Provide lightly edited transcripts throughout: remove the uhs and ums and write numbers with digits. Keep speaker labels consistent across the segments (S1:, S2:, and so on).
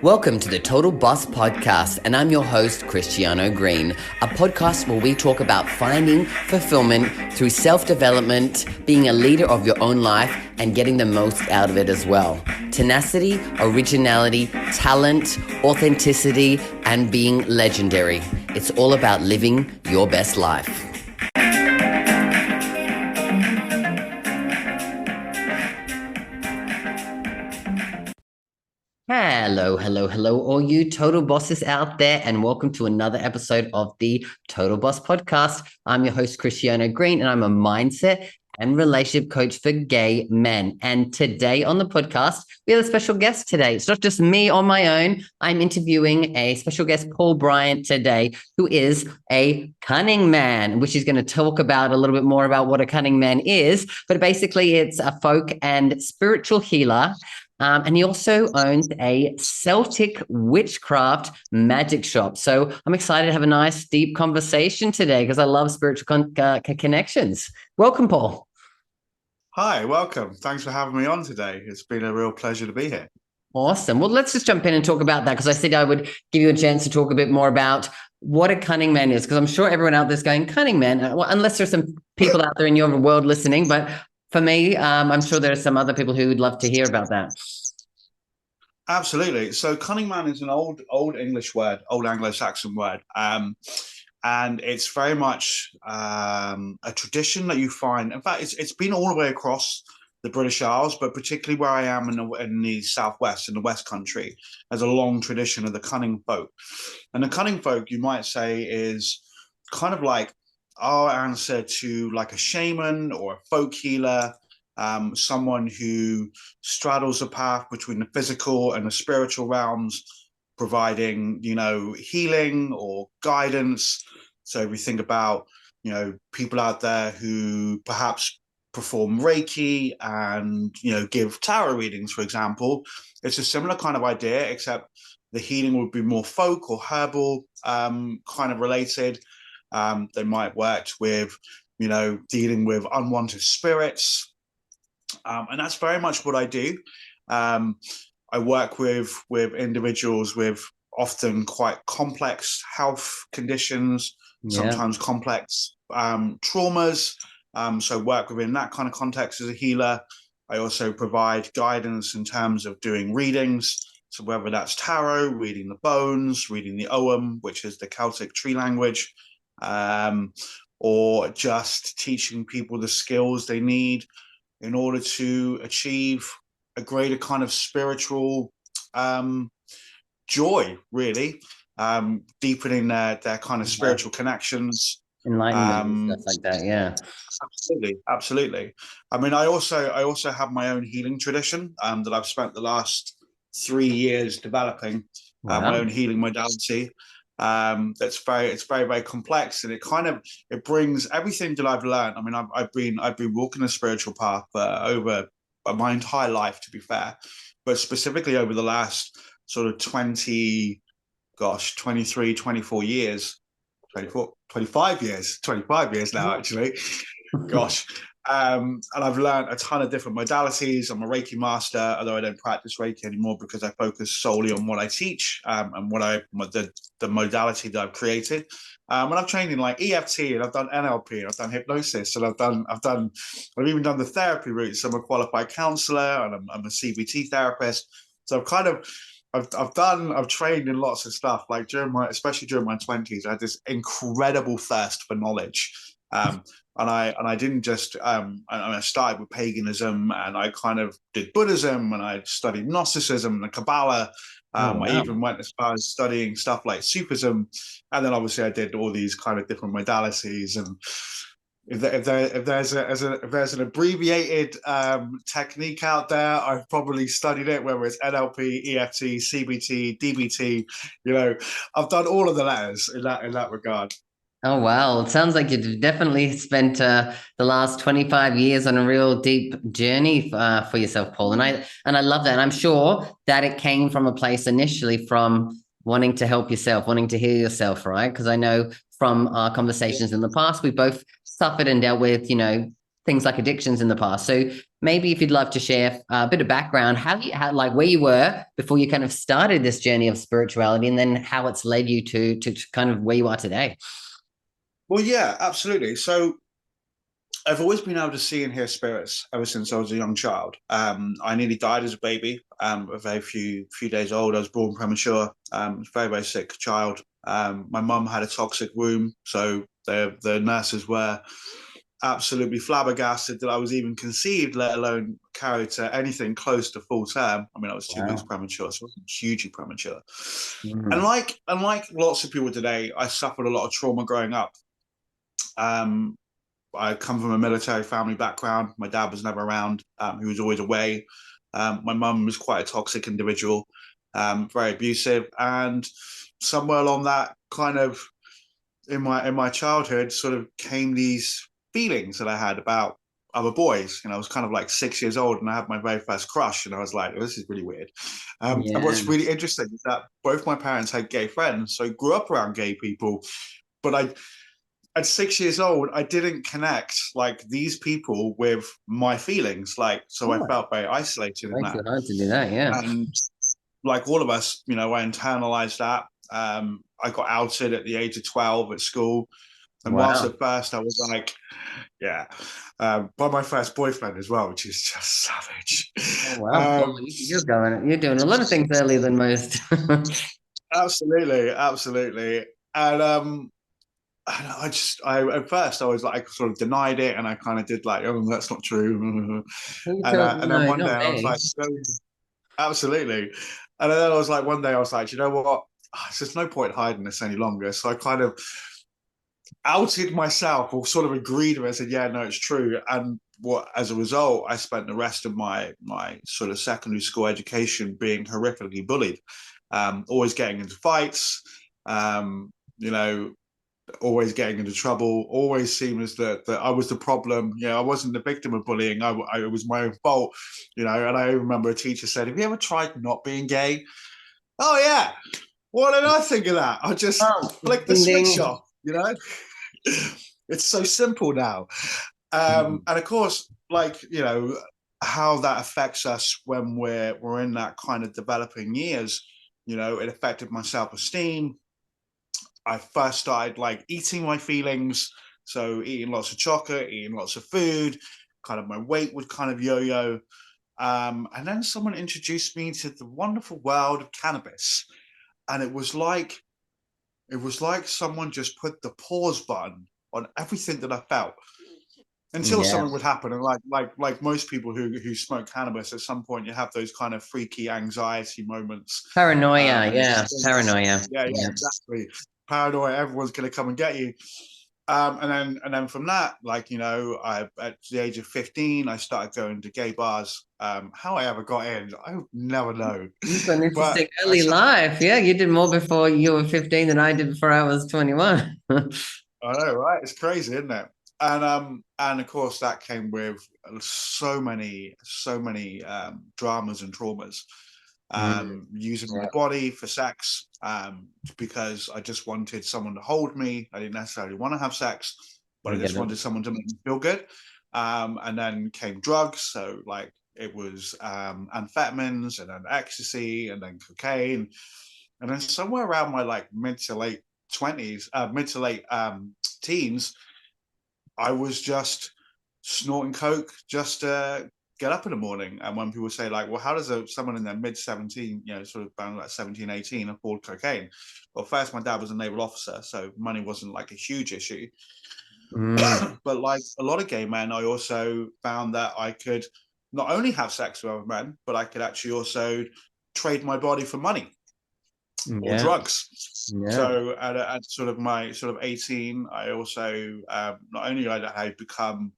S1: Welcome to the Total Boss Podcast, and I'm your host, Christiano Green, a podcast where we talk about finding fulfillment through self-development, being a leader of your own life, and getting the most out of it as well. Tenacity, originality, talent, authenticity, and being legendary. It's all about living your best life. Hello, all you total bosses out there, and welcome to another episode of the Total Boss Podcast. I'm your host, Christiano Green, and I'm a mindset and relationship coach for gay men. And today on the podcast, we have a special guest today. It's not just me on my own. I'm interviewing a special guest, Paul Bryant, today, who is a cunning man, which is going to talk about a little bit more about what a cunning man is. But basically, it's a folk and spiritual healer. And he also owns a Celtic witchcraft magic shop. So I'm excited to have a nice, deep conversation today because I love spiritual connections. Welcome, Paul.
S2: Hi, welcome. Thanks for having me on today. It's been a real pleasure to be here.
S1: Awesome. Well, let's just jump in and talk about that because I said I would give you a chance to talk a bit more about what a cunning man is, because I'm sure everyone out there's going, cunning man, well, unless there's some people out there in your world listening, but for me, I'm sure there are some other people who would love to hear about that.
S2: Absolutely. So cunning man is an old English word, old Anglo-Saxon word. And it's very much a tradition that you find. In fact, it's been all the way across the British Isles, but particularly where I am in the southwest, in the West Country, there's a long tradition of the cunning folk. And the cunning folk, you might say, is kind of like our answer to like a shaman or a folk healer, someone who straddles the path between the physical and the spiritual realms, providing, healing or guidance. So if we think about, people out there who perhaps perform Reiki and, give tarot readings, for example, it's a similar kind of idea, except the healing would be more folk or herbal kind of related. They might work with, dealing with unwanted spirits. And that's very much what I do. I work with individuals with often quite complex health conditions, sometimes complex traumas. So work within that kind of context as a healer. I also provide guidance in terms of doing readings. So whether that's tarot, reading the bones, reading the Ogham, which is the Celtic tree language, or just teaching people the skills they need in order to achieve a greater kind of spiritual joy, really, deepening their kind of spiritual connections.
S1: Enlightenment and stuff like that, yeah.
S2: Absolutely. I mean, I also have my own healing tradition that I've spent the last 3 years developing. My own healing modality. It's very complex, and it brings everything that I've learned. I mean, I've been walking a spiritual path over my entire life, to be fair, but specifically over the last sort of 23, 24 years, 25 years now, actually. Gosh. And I've learned a ton of different modalities. I'm a Reiki master, although I don't practice Reiki anymore because I focus solely on what I teach and the modality that I've created. And I've trained in like EFT, and I've done NLP, and I've done hypnosis, and I've even done the therapy route. So I'm a qualified counselor, and I'm a CBT therapist. So I've trained in lots of stuff. Like especially during my 20s, I had this incredible thirst for knowledge. And I didn't just I started with paganism, and I kind of did Buddhism, and I studied Gnosticism and the Kabbalah. I even went as far as studying stuff like Sufism, and then obviously I did all these kind of different modalities. And if there's an abbreviated technique out there, I've probably studied it, whether it's NLP, EFT, CBT, DBT. I've done all of the letters in that regard.
S1: Oh, wow. It sounds like you've definitely spent the last 25 years on a real deep journey for yourself, Paul. And I love that. And I'm sure that it came from a place initially from wanting to help yourself, wanting to heal yourself, right? Because I know from our conversations in the past, we both suffered and dealt with, things like addictions in the past. So maybe if you'd love to share a bit of background, how like where you were before you kind of started this journey of spirituality, and then how it's led you to kind of where you are today.
S2: Well, yeah, absolutely. So I've always been able to see and hear spirits ever since I was a young child. I nearly died as a baby, a very few days old. I was born premature. Very, very sick child. My mum had a toxic womb, so the nurses were absolutely flabbergasted that I was even conceived, let alone carried to anything close to full term. I mean, I was 2 weeks premature, so I wasn't hugely premature. And like lots of people today, I suffered a lot of trauma growing up. I come from a military family background. My dad was never around. He was always away. My mum was quite a toxic individual, very abusive. And somewhere along that kind of in my childhood sort of came these feelings that I had about other boys. I was kind of like 6 years old and I had my very first crush. And I was like, oh, this is really weird. And what's really interesting is that both my parents had gay friends. So I grew up around gay people. But at 6 years old, I didn't connect like these people with my feelings. So I felt very isolated in that.
S1: Hard to do that, yeah.
S2: And like all of us, I internalized that. I got outed at the age of 12 at school. And whilst at first I was like, yeah, by my first boyfriend as well, which is just savage.
S1: Oh, wow. You're doing a lot of things earlier than most.
S2: Absolutely. And at first I was like, sort of denied it, and I kind of did like, oh, that's not true. And then one day I was like, no, absolutely. And then I was like, one day I was like, you know what? There's no point hiding this any longer. So I kind of outed myself, or sort of agreed with it. I said, yeah, no, it's true. And as a result, I spent the rest of my sort of secondary school education being horrifically bullied, always getting into fights, always getting into trouble, always seemed as that I was the problem. I wasn't the victim of bullying. It was my own fault, And I remember a teacher said, have you ever tried not being gay? Oh, yeah. What did I think of that? I just flicked the switch off, It's so simple now. And of course, how that affects us when we're in that kind of developing years, it affected my self-esteem. I first started like eating my feelings. So eating lots of chocolate, eating lots of food, kind of my weight would kind of yo-yo. And then someone introduced me to the wonderful world of cannabis. And it was like someone just put the pause button on everything that I felt until something would happen. And like most people who smoke cannabis, at some point you have those kind of freaky anxiety moments.
S1: Paranoia, paranoia.
S2: Yeah, exactly. Paranoia, everyone's going to come and get you. And then from that, at the age of 15, I started going to gay bars. How I ever got in, I would never know.
S1: It's an interesting early life. Yeah, you did more before you were 15 than I did before I was 21.
S2: I know, right? It's crazy, isn't it? And of course that came with so many dramas and traumas. Using my body for sex, because I just wanted someone to hold me. I didn't necessarily want to have sex, but I just wanted someone to make me feel good. And then came drugs. So it was amphetamines, and then ecstasy, and then cocaine. And then somewhere around my mid to late teens, I was just snorting coke just to get up in the morning. And when people say well, how does someone in their mid 17, sort of around 17, 18 afford cocaine? Well, first, my dad was a naval officer, so money wasn't a huge issue. But like a lot of gay men, I also found that I could not only have sex with other men, but I could actually also trade my body for money or drugs. So at sort of my 18, I also not only had I become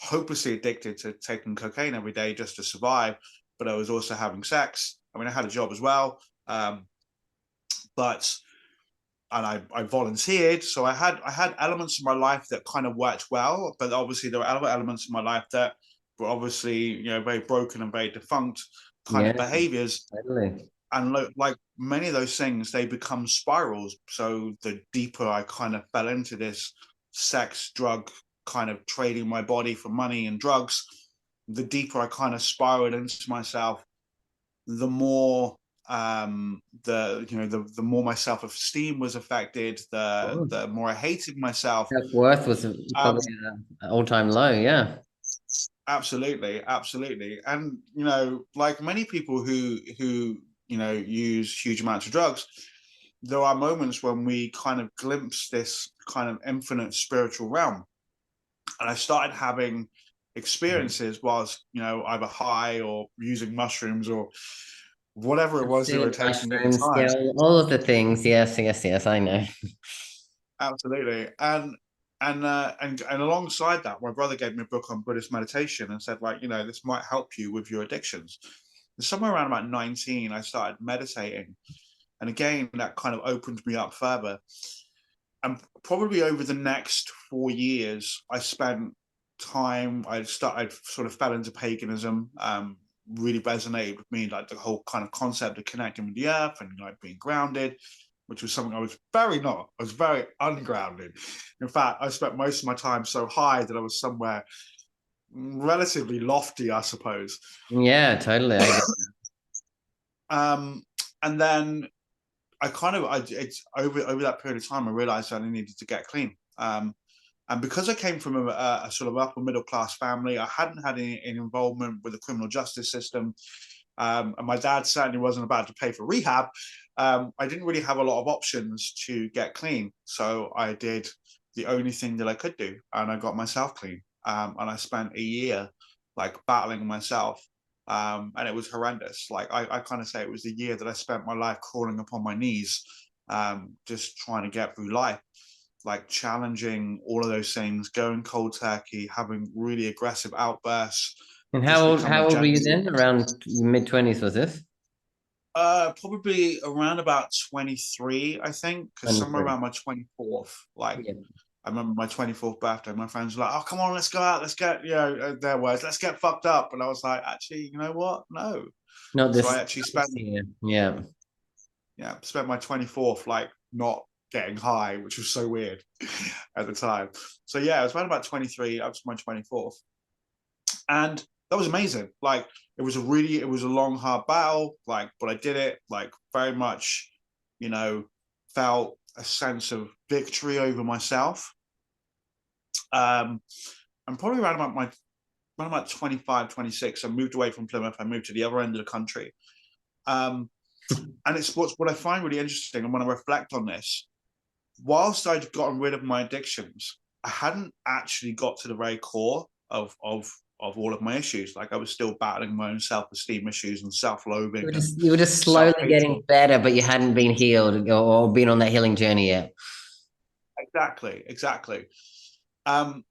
S2: hopelessly addicted to taking cocaine every day just to survive, but I was also having sex. I mean, I had a job as well, but I volunteered, so I had elements of my life that kind of worked well, but obviously there were other elements of my life that were obviously very broken and very defunct kind of behaviors.
S1: Totally.
S2: And like many of those things, they become spirals. So the deeper I kind of fell into this sex drug kind of trading my body for money and drugs, the deeper I kind of spiraled into myself, the more the more my self-esteem was affected, the more I hated myself.
S1: Self-worth was
S2: Um,
S1: probably an all-time low. Yeah.
S2: absolutely, absolutely. And like many people who use huge amounts of drugs, there are moments when we kind of glimpse this kind of infinite spiritual realm. And I started having experiences whilst either high or using mushrooms or whatever it was they were
S1: Food,
S2: taking at the
S1: mushrooms,
S2: time.
S1: yeah, all of the things. Yes, yes, yes, I know.
S2: Absolutely. And alongside that, my brother gave me a book on Buddhist meditation and said, like, this might help you with your addictions. And somewhere around about 19, I started meditating. And again, that kind of opened me up further. And probably over the next 4 years, I spent time, I sort of fell into paganism, really resonated with me, like the whole kind of concept of connecting with the earth and like being grounded, which was something I was very not. I was very ungrounded. In fact, I spent most of my time so high that I was somewhere relatively lofty, I suppose.
S1: Yeah, totally. I get
S2: Um, and then it's over that period of time, I realized that I needed to get clean. And because I came from a sort of upper middle class family, I hadn't had any involvement with the criminal justice system. And my dad certainly wasn't about to pay for rehab. I didn't really have a lot of options to get clean. So I did the only thing that I could do, and I got myself clean. And I spent a year like battling myself. And it was horrendous. Like I kind of say it was the year that I spent my life crawling upon my knees, just trying to get through life, like challenging all of those things, going cold turkey, having really aggressive outbursts,
S1: And
S2: just
S1: how
S2: becoming
S1: old were you
S2: jealous.
S1: then? Around mid-20s, was this?
S2: Probably around about 23, I think, because somewhere
S1: 23.
S2: around my 24th, like
S1: Yeah.
S2: I remember my 24th birthday, my friends were like, "Oh, come on, let's go out, let's get," their words, "let's get fucked up." And I was like, actually, you know what? No.
S1: Not
S2: So I
S1: this,
S2: actually
S1: not this year. Yeah.
S2: spent my 24th like not getting high, which was so weird at the time. So yeah, it was around about 23 up to my 24th. And that was amazing. Like it was a long, hard battle, like, but I did it, like very much, you know, felt a sense of victory over myself. Um, and probably around about 25, 26, I moved away from Plymouth. I moved to the other end of the country. Um, and it's what I find really interesting. And when I reflect on this, whilst I'd gotten rid of my addictions, I hadn't actually got to the very core of all of my issues. Like I was still battling my own self-esteem issues and self-loathing and
S1: You were just slowly
S2: self-hatred.
S1: getting better, but you hadn't been healed or been on that healing journey yet.
S2: Exactly, exactly.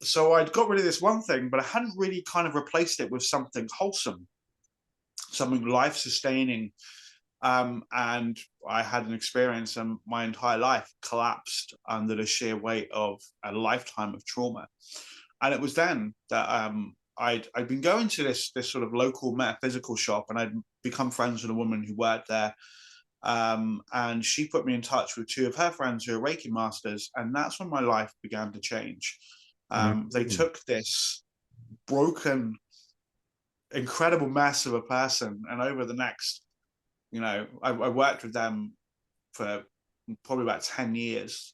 S2: So I'd got rid of this one thing, but I hadn't really kind of replaced it with something wholesome, something life-sustaining. And I had an experience, and my entire life collapsed under the sheer weight of a lifetime of trauma. And it was then that I'd been going to this sort of local metaphysical shop, and I'd become friends with a woman who worked there. And she put me in touch with two of her friends who are Reiki masters, and that's when my life began to change. They
S1: Mm-hmm.
S2: took this broken, incredible mess of a person, and over the next, I worked with them for probably about 10 years.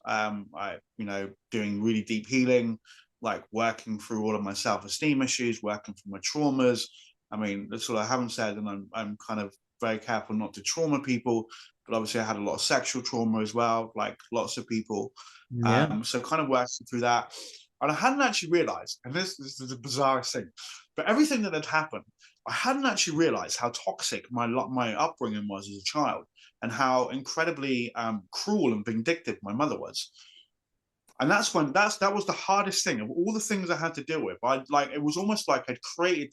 S2: Doing really deep healing, like working through all of my self-esteem issues, working through my traumas. I mean, that's what I haven't said, and I'm kind of very careful not to trauma people, but obviously I had a lot of sexual trauma as well, like lots of people.
S1: Yeah.
S2: So kind of working through that. And I hadn't actually realized, and this is the bizarrest thing, but everything that had happened, I hadn't actually realized how toxic my upbringing was as a child, and how incredibly cruel and vindictive my mother was. And that was the hardest thing of all the things I had to deal with. It was almost like I'd created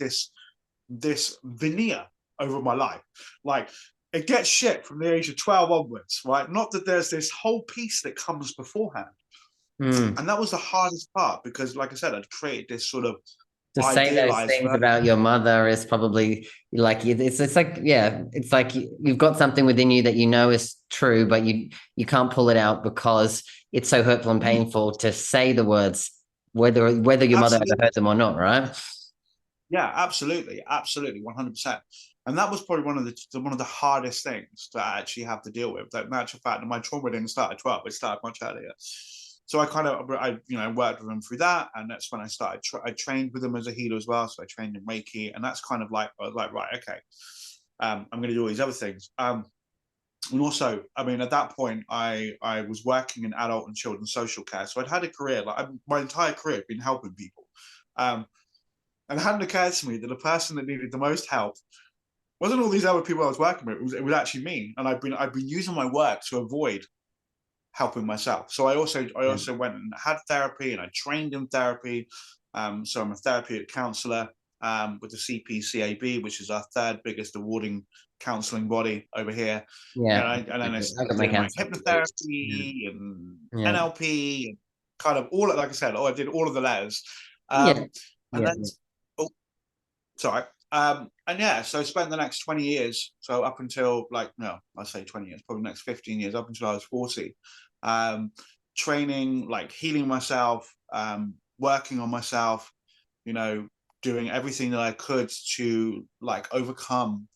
S2: this veneer over my life. Like it gets shit from the age of 12 onwards, right? Not that there's this whole piece that comes beforehand.
S1: Mm.
S2: And that was the hardest part because, like I said, I'd created this sort of
S1: To say those
S2: idealized
S1: things
S2: version.
S1: about your mother is probably like it's like yeah, it's like you've got something within you that you know is true, but you can't pull it out because it's so hurtful and painful to say the words whether your mother ever
S2: Absolutely.
S1: heard them or not, right?
S2: Yeah, absolutely, absolutely, 100%. And that was probably one of the hardest things to actually have to deal with. That in actual fact, my trauma didn't start at 12; it started much earlier. So I worked with them through that, and that's when I started. I trained with them as a healer as well. So I trained in Reiki, and that's kind of like I was like, right, okay, I'm going to do all these other things. And also, I mean, at that point, I was working in adult and children's social care, so I'd had a career. My entire career been helping people. Um, and it hadn't occurred to me that the person that needed the most help wasn't all these other people I was working with. It was actually me, and I've been using my work to avoid helping myself. So I
S1: Yeah.
S2: also went and had therapy, and I trained in therapy. So I'm a therapeutic counsellor with the CPCAB, which is our third biggest awarding counselling body over here.
S1: Yeah.
S2: And then I
S1: I got
S2: started
S1: my
S2: doing like
S1: cancer. Yeah.
S2: hypnotherapy and
S1: Yeah.
S2: NLP and kind of all, like I said, I did all of the letters.
S1: Yeah.
S2: And
S1: Yeah.
S2: then, oh, sorry. And yeah, so I spent the next 20 years, so up until like, no, I say 20 years, probably the next 15 years, up until I was 40, um, training, like healing myself, working on myself, you know, doing everything that I could to like overcome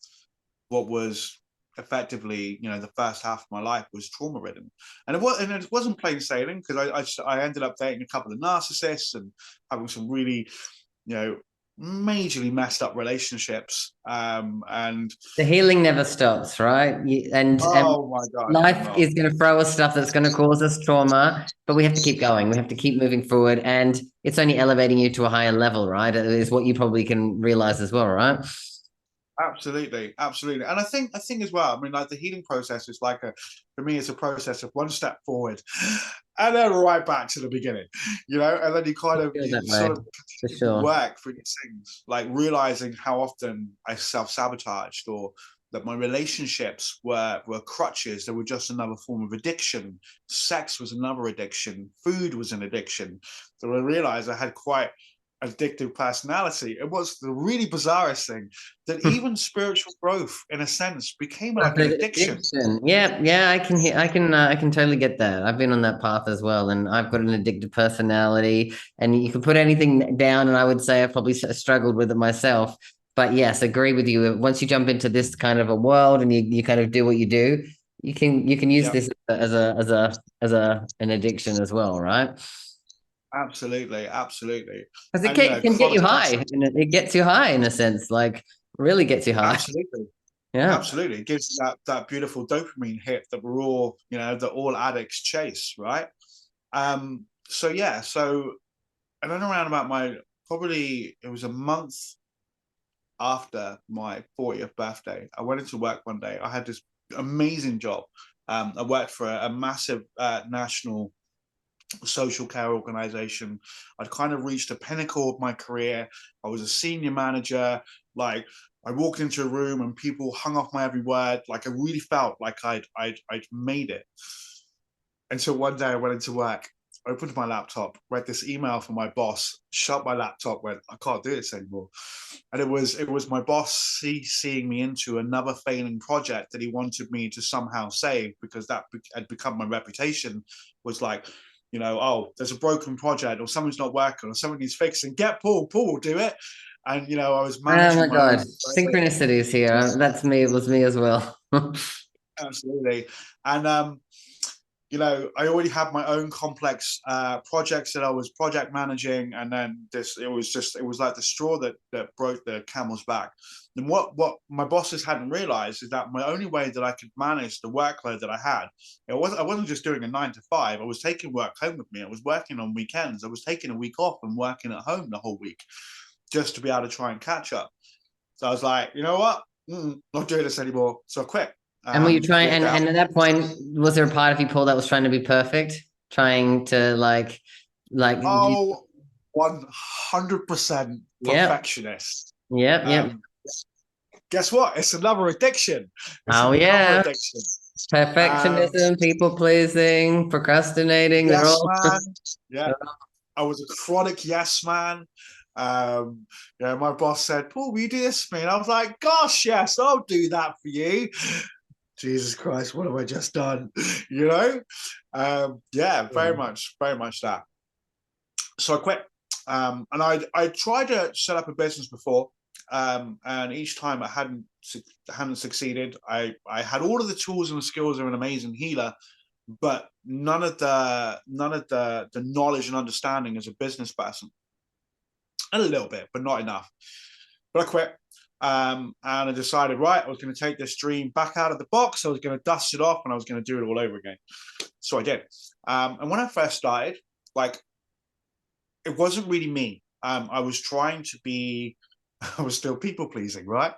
S2: what was effectively, the first half of my life was trauma ridden, and it wasn't plain sailing because I ended up dating a couple of narcissists and having some really, you know, majorly messed up relationships. And
S1: The healing never stops, right? And
S2: oh my gosh,
S1: life
S2: no,
S1: is going to throw us stuff that's going to cause us trauma, but we have to keep going. We have to keep moving forward, and it's only elevating you to a higher level, right? Is what you probably can realize as well, right?
S2: absolutely, absolutely. And I think as well, I mean, like the healing process is like for me, it's a process of one step forward and then right back to the beginning, and then
S1: Feel
S2: you
S1: that way,
S2: sort of
S1: for
S2: continue to
S1: sure.
S2: work through these things, like realizing how often I self-sabotaged, or that my relationships were crutches. They were just another form of addiction. Sex was another addiction. Food was an addiction. So I realized I had quite addictive personality. It was the really bizarrest thing that even spiritual growth, in a sense, became like an addiction.
S1: Addiction. Yeah, yeah, I can hear, I can totally get that. I've been on that path as well, and I've got an addictive personality, and you can put anything down, and I would say I've probably struggled with it myself. But yes, agree with you. Once you jump into this kind of a world and you kind of do what you do, you can use
S2: Yeah,
S1: this as an addiction as well, right?
S2: absolutely, absolutely.
S1: Because
S2: And
S1: it can get you
S2: chronic
S1: high,
S2: hustle,
S1: and it gets you high in a sense, like really gets you high.
S2: absolutely.
S1: Yeah.
S2: Absolutely, it gives that beautiful dopamine hit that we're all, that all addicts chase, right? So yeah, and then around about probably it was a month after my 40th birthday, I went into work one day. I had this amazing job. I worked for a massive national social care organization. I'd kind of reached the pinnacle of my career. I was a senior manager. Like I walked into a room and people hung off my every word. Like I really felt like I'd made it. Until one day I went into work, opened my laptop, read this email from my boss, shut my laptop, went, I can't do this anymore. And it was my boss seeing me into another failing project that he wanted me to somehow save, because that had become my reputation. Was like, oh, there's a broken project or something's not working or something needs fixing. Get Paul will do it. And I was
S1: Oh
S2: managing
S1: my
S2: my
S1: God.
S2: own.
S1: Synchronicities here. That's me. It was me as well.
S2: Absolutely. And I already had my own complex projects that I was project managing, and then it was like the straw that broke the camel's back. And what my bosses hadn't realized is that my only way that I could manage the workload that I had, I wasn't just doing a 9 to 5. I was taking work home with me. I was working on weekends. I was taking a week off and working at home the whole week just to be able to try and catch up. So I was like, you know what? Not doing this anymore. So I quit.
S1: And were you trying,
S2: Walked out.
S1: and at that point, was there a part of you, Paul, that was trying to be perfect? Trying to you,
S2: Oh, 100%
S1: yep,
S2: perfectionist.
S1: yep, yep.
S2: Um, guess what? It's another addiction. It's
S1: Oh
S2: another
S1: yeah.
S2: addiction. Um,
S1: Perfectionism, people pleasing, procrastinating, they're
S2: yes,
S1: all
S2: man. Yeah, I was a chronic yes man. My boss said, "Paul, will you do this for me?" And I was like, "Gosh, yes, I'll do that for you." Jesus Christ, what have I just done? Yeah, very much that. So I quit. And I tried to set up a business before, and each time I hadn't succeeded. I had all of the tools and the skills of an amazing healer, but none of the knowledge and understanding as a business person. A little bit, but not enough. But I quit. And I decided, right, I was going to take this dream back out of the box. I was going to dust it off and I was going to do it all over again. So I did. And when I first started, like, it wasn't really me. I was trying to be, I was still people pleasing, right?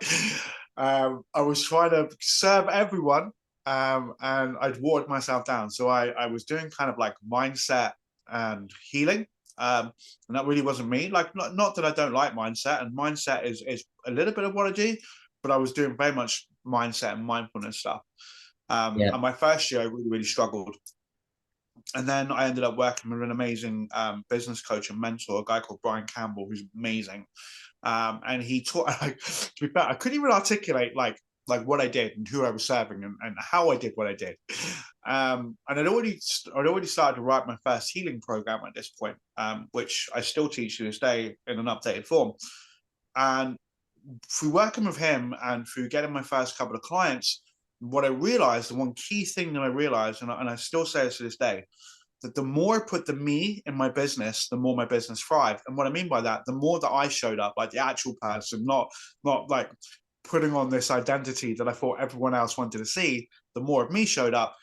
S2: I was trying to serve everyone, and I'd watered myself down. So I was doing kind of like mindset and healing. And that really wasn't me. Like, not that I don't like mindset, and mindset is a little bit of what I do, but I was doing very much mindset and mindfulness stuff. And my first year, I really struggled. And then I ended up working with an amazing business coach and mentor, a guy called Brian Campbell, who's amazing. And he taught, like, to be fair, I couldn't even articulate like what I did and who I was serving and how I did what I did. And I'd already started to write my first healing program at this point, which I still teach to this day in an updated form. And through working with him and through getting my first couple of clients, what I realized, the one key thing that I realized, and I still say this to this day, that the more I put the me in my business, the more my business thrived. And what I mean by that, the more that I showed up like the actual person, not like putting on this identity that I thought everyone else wanted to see, the more of me showed up,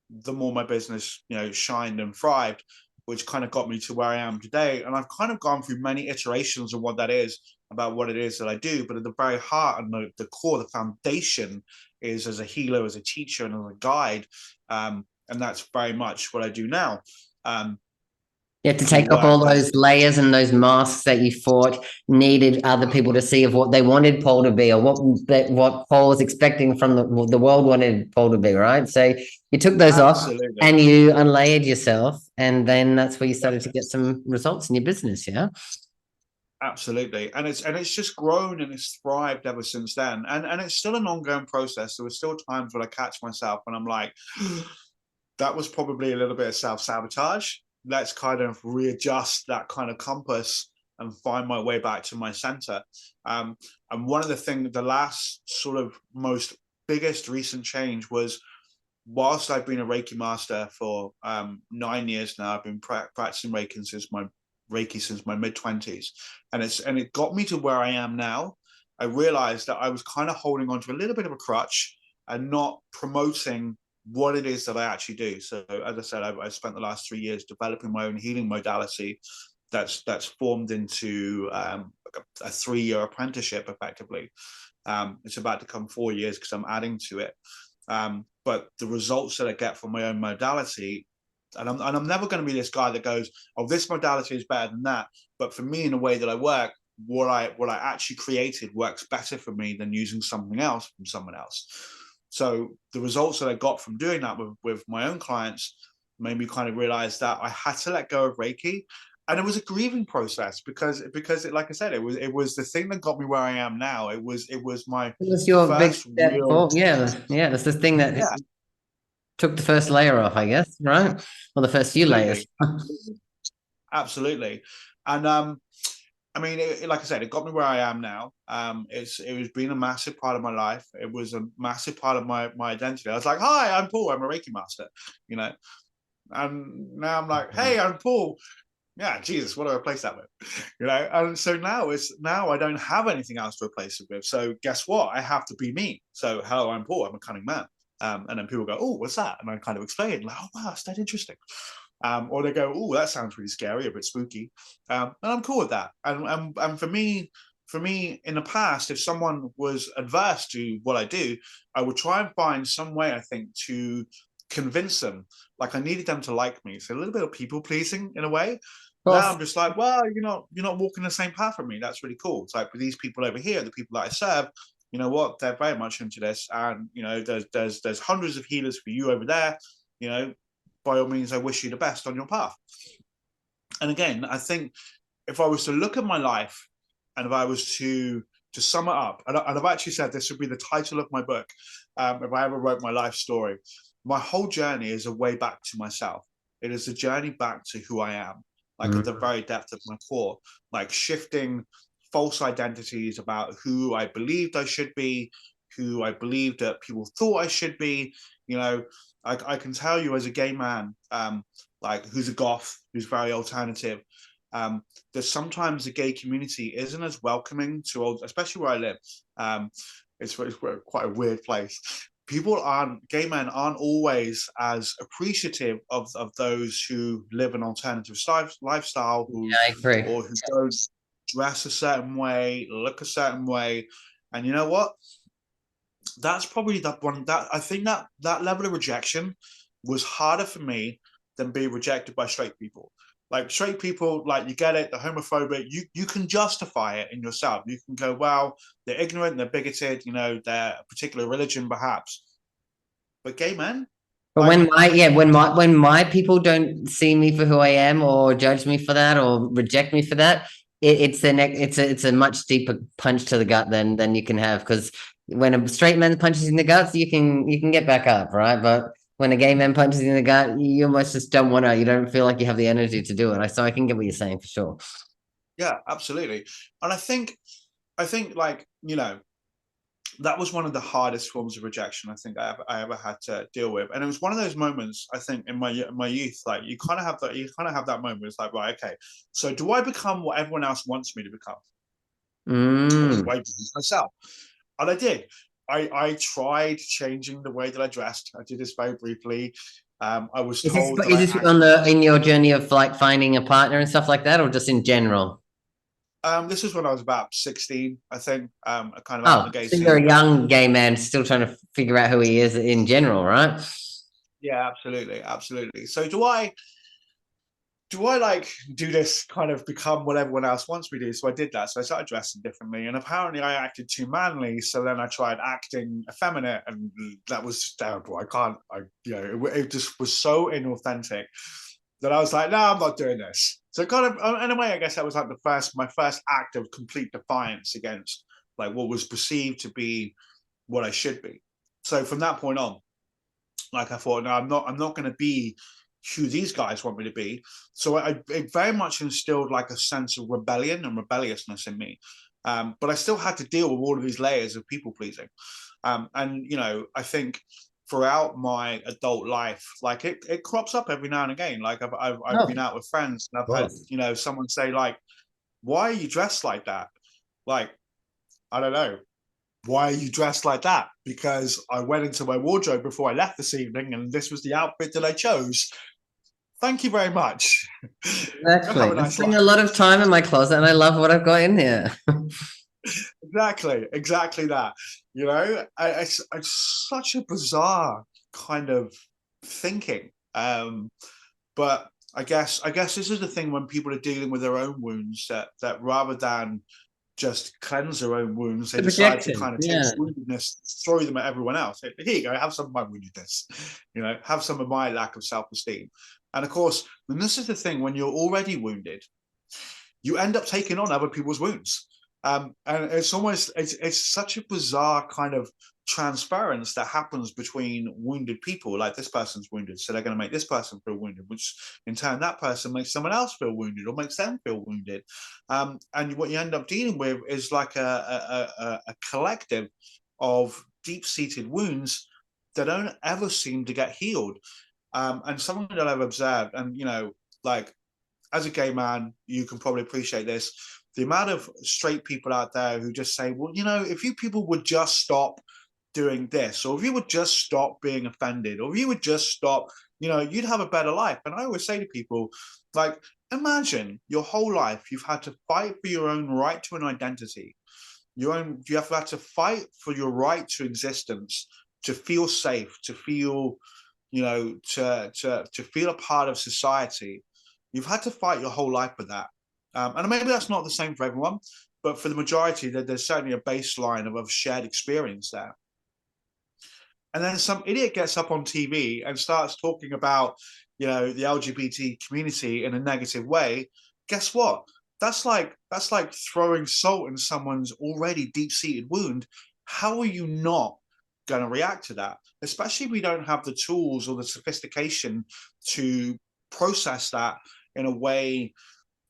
S2: the more my business, shined and thrived, which kind of got me to where I am today. And I've kind of gone through many iterations of what that is, about what it is that I do. But at the very heart and the core, the foundation is as a healer, as a teacher, and as a guide. And that's very much what I do now.
S1: You have to take off all those layers and those masks that you thought needed other people to see of what they wanted Paul to be, or what Paul was expecting from the world wanted Paul to be, right? So you took those off and you unlayered yourself, and then that's where you started to get some results in your business, yeah?
S2: Absolutely. And it's just grown and it's thrived ever since then. And it's still an ongoing process. There were still times when I catch myself and I'm like, that was probably a little bit of self-sabotage. Let's kind of readjust that kind of compass and find my way back to my center. And one of the things, the last sort of most biggest recent change was, whilst I've been a Reiki master for 9 years now, I've been practicing Reiki since my mid-20s, and it got me to where I am now. I realized that I was kind of holding on to a little bit of a crutch and not promoting what it is that I actually do. So as I said, I spent the last 3 years developing my own healing modality that's formed into a 3-year apprenticeship effectively. It's about to come 4 years because I'm adding to it. But the results that I get from my own modality, and I'm never going to be this guy that goes, oh, this modality is better than that. But for me, in the way that I work, what I actually created works better for me than using something else from someone else. So the results that I got from doing that with my own clients made me kind of realize that I had to let go of Reiki. And it was a grieving process because it, like I said, it was the thing that got me where I am now. It was
S1: your big step forward. Yeah. That's the thing that took the first layer off, I guess, right? Well, the first few layers.
S2: Absolutely. And I mean, like I said, it got me where I am now. It was been a massive part of my life. It was a massive part of my identity. I was like, hi, I'm Paul. I'm a Reiki master, And now I'm like, hey, I'm Paul. Yeah, Jesus, what do I replace that with? And so now I don't have anything else to replace it with. So guess what? I have to be me. So hello, I'm Paul. I'm a cunning man. And then people go, oh, what's that? And I kind of explain, like, oh, wow, that's that interesting. Or they go, oh, that sounds really scary, a bit spooky. And I'm cool with that. And for me, in the past, if someone was adverse to what I do, I would try and find some way, I think, to convince them. Like I needed them to like me. So a little bit of people pleasing in a way. Now I'm just like, well, you're not walking the same path with me. That's really cool. It's like with these people over here, the people that I serve, you know what, they're very much into this. And there's hundreds of healers for you over there. By all means, I wish you the best on your path. And again, I think if I was to look at my life and if I was to sum it up, and I've actually said this would be the title of my book, if I ever wrote my life story, my whole journey is a way back to myself. It is a journey back to who I am. like at the very depth of my core, like shifting false identities about who I believed I should be, who I believed that people thought I should be. You know, I can tell you as a gay man, like who's a goth, who's very alternative, that sometimes the gay community isn't as welcoming to old, especially where I live. It's quite a weird place. Gay men aren't always as appreciative of those who live an alternative lifestyle,
S1: I agree.
S2: or who don't dress a certain way, look a certain way. And you know what? That's probably that one that I think that level of rejection was harder for me than being rejected by straight people. Like straight people, like you get it, the homophobic, you can justify it in yourself. You can go, well, they're ignorant, they're bigoted, they're a particular religion, perhaps. But gay men,
S1: But
S2: like,
S1: when my people don't see me for who I am or judge me for that or reject me for that, it's a much deeper punch to the gut than you can have, because when a straight man punches you in the guts, you can get back up, right? But when a gay man punches you in the gut, you almost just don't want to. You don't feel like you have the energy to do it. So I can get what you're saying for sure.
S2: yeah, absolutely. And I think like, that was one of the hardest forms of rejection I think I ever had to deal with. And it was one of those moments, I think, in my youth, like you kind of have that moment. It's like, right, okay, so do I become what everyone else wants me to become, or do I be myself? And I did. I tried changing the way that I dressed. I did this very briefly. I was told that
S1: Is this on the in your journey of like finding a partner and stuff like that, or just in general?
S2: this is when I was about 16, I think, kind of out in
S1: Oh,
S2: the gay
S1: so you're
S2: scene.
S1: a young gay man still trying to figure out who he is in general, right?
S2: Yeah, absolutely, absolutely. So do I like do this kind of become what everyone else wants me to do? So I did that. So I started dressing differently, and apparently I acted too manly. So then I tried acting effeminate, and that was just terrible. I can't. It just was so inauthentic that I was like, no, I'm not doing this. So kind of, in a way, I guess that was like my first act of complete defiance against like what was perceived to be what I should be. So from that point on, like I thought, no, I'm not going to be who these guys want me to be. So it very much instilled like a sense of rebellion and rebelliousness in me. But I still had to deal with all of these layers of people pleasing. And I think throughout my adult life, like it crops up every now and again. Like I've
S1: Oh,
S2: been out with friends and I've
S1: of
S2: had
S1: course.
S2: someone say like, "Why are you dressed like that?" Like, I don't know, why are you dressed like that? Because I went into my wardrobe before I left this evening and this was the outfit that I chose. Thank you very much. Have
S1: Exactly.
S2: a
S1: I
S2: nice
S1: spend
S2: life.
S1: a lot of time in my closet and I love what I've got in here.
S2: Exactly that. It's such a bizarre kind of thinking. But I guess this is the thing when people are dealing with their own wounds, that rather than just cleanse their own wounds, they
S1: The
S2: decide to
S1: projection.
S2: kind of take
S1: Yeah.
S2: woundedness, throw them at everyone else. Here you go, have some of my woundedness, have some of my lack of self-esteem. And of course, and this is the thing, when you're already wounded, you end up taking on other people's wounds. And it's such a bizarre kind of transference that happens between wounded people. Like this person's wounded, so they're going to make this person feel wounded, which in turn that person makes someone else feel wounded or makes them feel wounded. And what you end up dealing with is like a collective of deep-seated wounds that don't ever seem to get healed. And something that I've observed, and like as a gay man, you can probably appreciate this. The amount of straight people out there who just say, well, if you people would just stop doing this, or if you would just stop being offended, or if you would just stop, you'd have a better life. And I always say to people, like, imagine your whole life you've had to fight for your own right to an identity. You have had to fight for your right to existence, to feel safe, to feel, to feel a part of society. You've had to fight your whole life for that. And maybe that's not the same for everyone, but for the majority, there's certainly a baseline of shared experience there. And then some idiot gets up on TV and starts talking about, the LGBT community in a negative way. Guess what? That's like throwing salt in someone's already deep-seated wound. How are you not going to react to that? Especially if we don't have the tools or the sophistication to process that in a way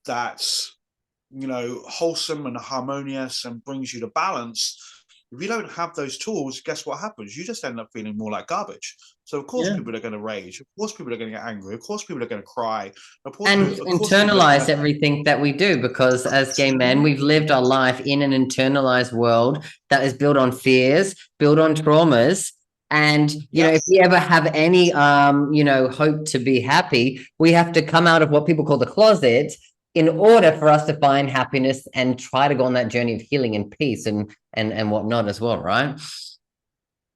S2: that's, wholesome and harmonious and brings you to balance, if you don't have those tools, guess what happens? You just end up feeling more like garbage. So of course people are going to rage. Of course people are going to get angry. Of course people are going to cry.
S1: And internalize everything that we do, because as gay men, we've lived our life in an internalized world that is built on fears, built on traumas. And, if we ever have any, hope to be happy, we have to come out of what people call the closet in order for us to find happiness and try to go on that journey of healing and peace and whatnot as well, right?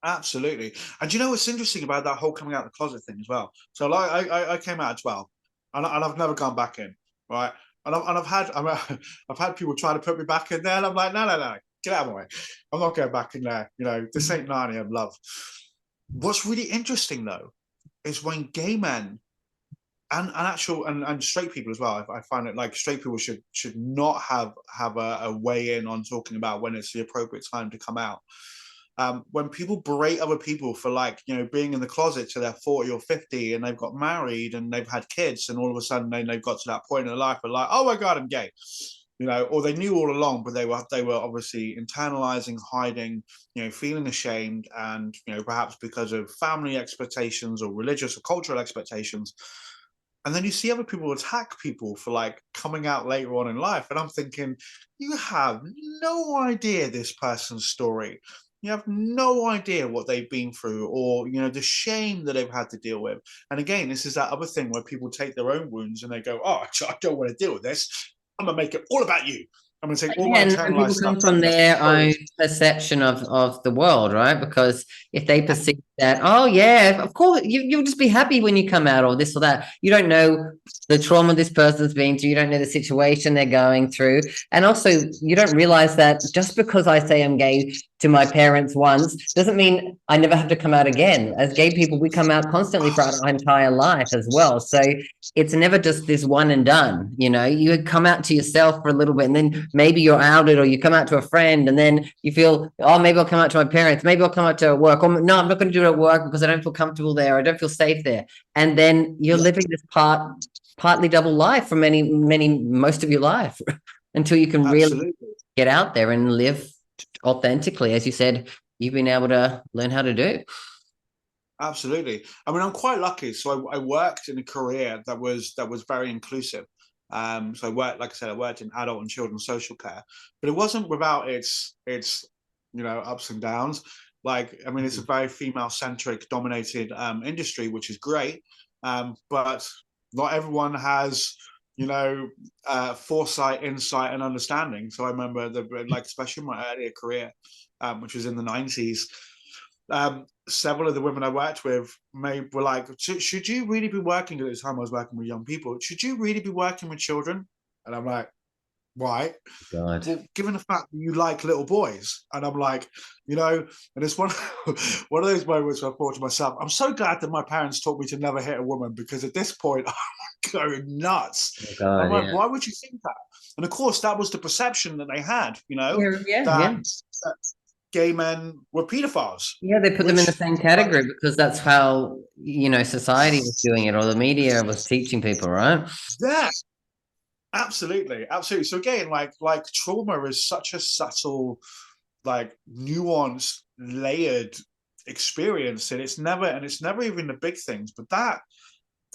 S2: Absolutely. And do you know what's interesting about that whole coming out of the closet thing as well? So like I came out at 12 and I've never gone back in, right? And I've had people try to put me back in there, and I'm like, no, get out of my way. I'm not going back in there. This ain't Narnia of love. What's really interesting though is when gay men and straight people as well. I find it like straight people should not have a weigh in on talking about when it's the appropriate time to come out. When people berate other people for being in the closet till they're 40 or 50 and they've got married and they've had kids, and all of a sudden they've got to that point in their life where like, oh my God, I'm gay. Or they knew all along, but they were obviously internalizing, hiding, feeling ashamed, and perhaps because of family expectations or religious or cultural expectations. And then you see other people attack people for coming out later on in life. And I'm thinking, you have no idea this person's story. You have no idea what they've been through, or, the shame that they've had to deal with. And again, this is that other thing where people take their own wounds and they go, oh, I don't want to deal with this. I'm going to make it all about you. I'm going to take all my
S1: and people come from their own perception of the world, right? Because if they perceive that, oh yeah, of course, you'll just be happy when you come out, or this or that. You don't know the trauma this person's been through. You don't know the situation they're going through. And also, you don't realize that just because I say I'm gay to my parents once doesn't mean I never have to come out again. As gay people, we come out constantly for our entire life as well. So it's never just this one and done. You come out to yourself for a little bit, and then maybe you're outed, or you come out to a friend, and then you feel, oh, maybe I'll come out to my parents, maybe I'll come out to work, or no, I'm not going to do it at work because I don't feel comfortable there, I don't feel safe there. And then you're living this partly double life for most of your life until you can really get out there and live authentically, as you said, you've been able to learn how to do.
S2: Absolutely. I mean, I'm quite lucky. So I worked in a career that was very inclusive. So I worked, like I said, I worked in adult and children's social care, but it wasn't without its ups and downs. It's a very female-centric dominated industry, which is great. But not everyone has, foresight, insight, and understanding. So I remember especially in my earlier career, which was in the 90s, several of the women I worked with were like, should you really be working, at the time I was working with young people, should you really be working with children? And I'm like, why?
S1: God.
S2: Well, given the fact that you like little boys. And I'm like, and it's one of those moments where I thought to myself, I'm so glad that my parents taught me to never hit a woman, because at this point I'm going nuts.
S1: Oh God,
S2: I'm like, why would you think that? And of course, that was the perception that they had, that gay men were pedophiles.
S1: Yeah, they put them in the same category because that's how, society was doing it, or the media was teaching people, right?
S2: Yeah, absolutely. So again, like trauma is such a subtle, nuanced, layered experience, and it's never even the big things, but that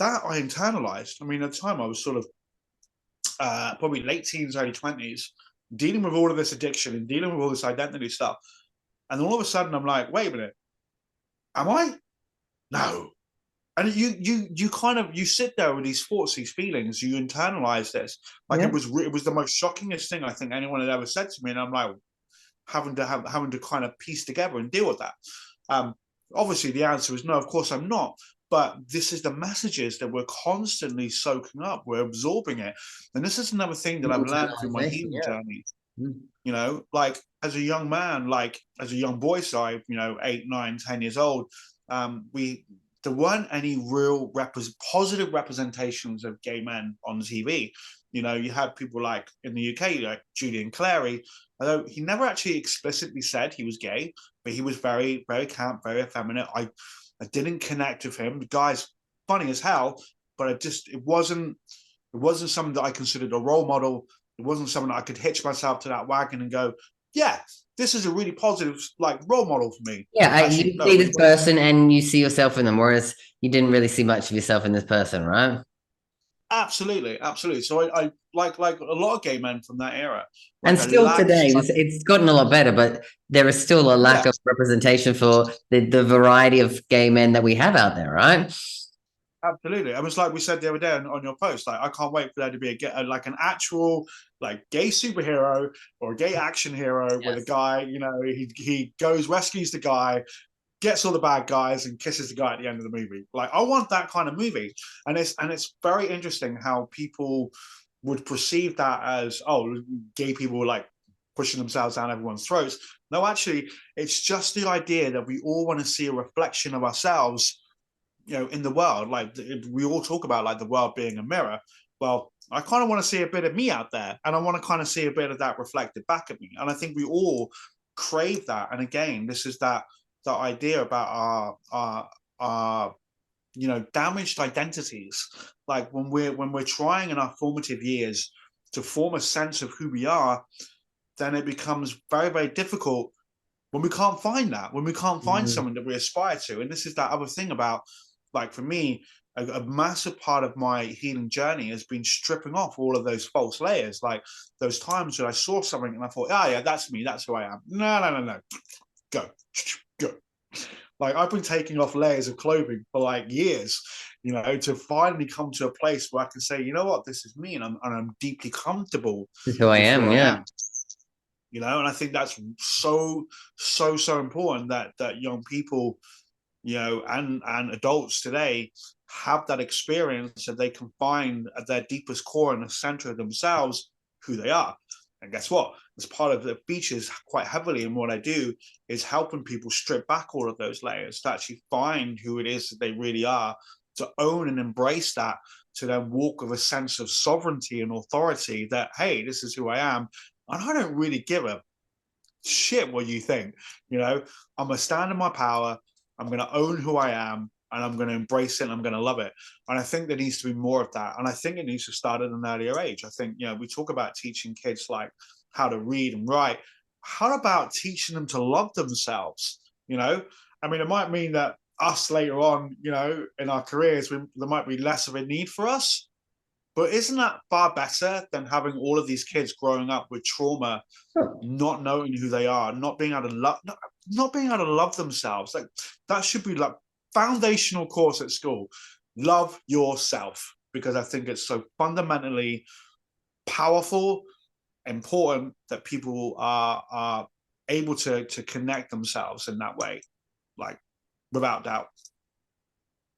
S2: I internalized. I mean, at the time I was sort of probably late teens, early 20s, dealing with all of this addiction and dealing with all this identity stuff. And all of a sudden I'm like, wait a minute, am I? No. And you kind of, you sit there with these thoughts, these feelings, you internalize this. It was the most shockingest thing I think anyone had ever said to me. And I'm like, having to kind of piece together and deal with that. Obviously the answer is no, of course I'm not. But this is the messages that we're constantly soaking up. We're absorbing it. And this is another thing that I've learned through my healing journey. As a young man, as a young boy, 8, 9, 10 years old, there weren't any real positive representations of gay men on TV. You had people like in the UK, like Julian Clary, although he never actually explicitly said he was gay, but he was very, very camp, very effeminate. I didn't connect with him. The guy's funny as hell, but it wasn't It wasn't something that I considered a role model. It wasn't something that I could hitch myself to that wagon and go, yeah, this is a really positive like role model for me.
S1: Yeah,
S2: Actually,
S1: you
S2: no,
S1: see
S2: it
S1: this person and you see yourself in them, whereas you didn't really see much of yourself in this person, right?
S2: absolutely, absolutely. So I like a lot of gay men from that era.
S1: And
S2: Like I
S1: still
S2: lacked,
S1: today, it's gotten a lot better, but there is still a
S2: yeah,
S1: lack of representation for the variety of gay men that we have out there, right?
S2: absolutely. It was like we said the other day on your post. Like I can't wait for there to be like an actual like gay superhero or a gay action hero where the
S1: Yes.
S2: guy, you know, he goes rescues the guy, gets all the bad guys and kisses the guy at the end of the movie. Like I want that kind of movie. And it's very interesting how people would perceive that as, oh, gay people were like pushing themselves down everyone's throats. No, actually, it's just the idea that we all want to see a reflection of ourselves, you know, in the world. Like we all talk about like the world being a mirror. Well, I kind of want to see a bit of me out there, and I want to kind of see a bit of that reflected back at me. And I think we all crave that. And again, this is that idea about our you know, damaged identities. Like when we're trying in our formative years to form a sense of who we are, then it becomes very, very difficult when we can't find that, when we can't find
S1: Mhm.
S2: something that we aspire to. And this is that other thing about, like, for me, a massive part of my healing journey has been stripping off all of those false layers. Like those times when I saw something and I thought, oh, yeah, that's me. That's who I am. No, no, no, no. Go, go. Like I've been taking off layers of clothing for like years, you know, to finally come to a place where I can say, you know what, this is me, and I'm deeply comfortable
S1: This is who I
S2: with who
S1: am,
S2: I
S1: yeah.
S2: am. You know, and I think that's so important that young people, you know, and adults today have that experience that they can find at their deepest core in the center of themselves who they are. And guess what? As part of the features quite heavily in what I do is helping people strip back all of those layers to actually find who it is that they really are, to own and embrace that, to then walk with a sense of sovereignty and authority that, hey, this is who I am. And I don't really give a shit what you think. You know, I'm gonna stand in my power. I'm gonna own who I am, and I'm gonna embrace it. And I'm gonna love it. And I think there needs to be more of that. And I think it needs to start at an earlier age. I think, you know, we talk about teaching kids like how to read and write. How about teaching them to love themselves? You know, I mean, it might mean that us later on, you know, in our careers, there might be less of a need for us. But isn't that far better than having all of these kids growing up with trauma, not knowing who they are, not being able to love, not being able to love themselves? Like that should be like foundational course at school. Love yourself, because I think it's so fundamentally powerful, important that people are able to connect themselves in that way, like without doubt.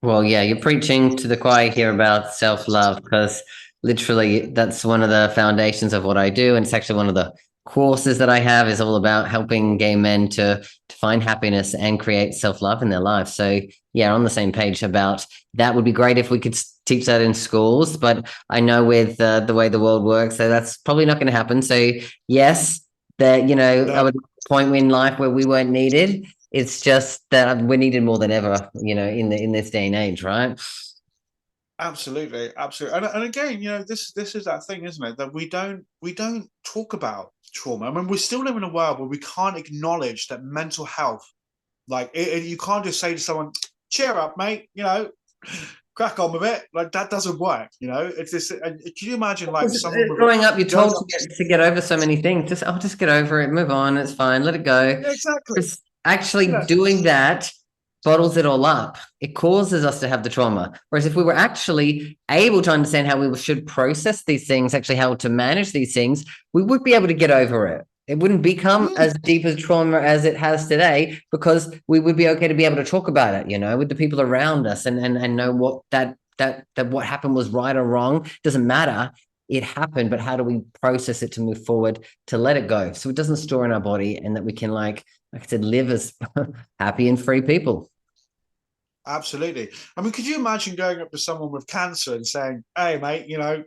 S1: Well, yeah, you're preaching to the choir here about self-love because literally that's one of the foundations of what I do. And it's actually one of the courses that I have is all about helping gay men to find happiness and create self-love in their life. So yeah, on the same page about that would be great if we could teach that in schools. But I know with the way the world works, so that's probably not going to happen. So yes, that, you know, I
S2: No,
S1: would point in life where we weren't needed. It's just that we're needed more than ever, you know, in this day and age, right?
S2: absolutely, absolutely, and again, you know, this is that thing, isn't it? That we don't talk about trauma. I mean, we still live in a world where we can't acknowledge that mental health, like you can't just say to someone, "Cheer up, mate," you know, crack on with it. Like that doesn't work. You know, it's this. Can you imagine like
S1: Because
S2: someone with
S1: growing up, you're
S2: goes
S1: told
S2: up?
S1: to get over so many things. Just get over it, move on, it's fine, let it go.
S2: Yeah, exactly.
S1: Just actually
S2: You know,
S1: doing that bottles it all up. It causes us to have the trauma. Whereas if we were actually able to understand how we should process these things, actually how to manage these things, we would be able to get over it. It wouldn't become
S2: mm,
S1: as deep as trauma as it has today because we would be okay to be able to talk about it, you know, with the people around us and know what that what happened was right or wrong. Doesn't matter. It happened, but how do we process it to move forward to let it go so it doesn't store in our body and that we can like I said, live as happy and free people.
S2: absolutely. I mean, could you imagine going up to someone with cancer and saying, "Hey, mate, you know,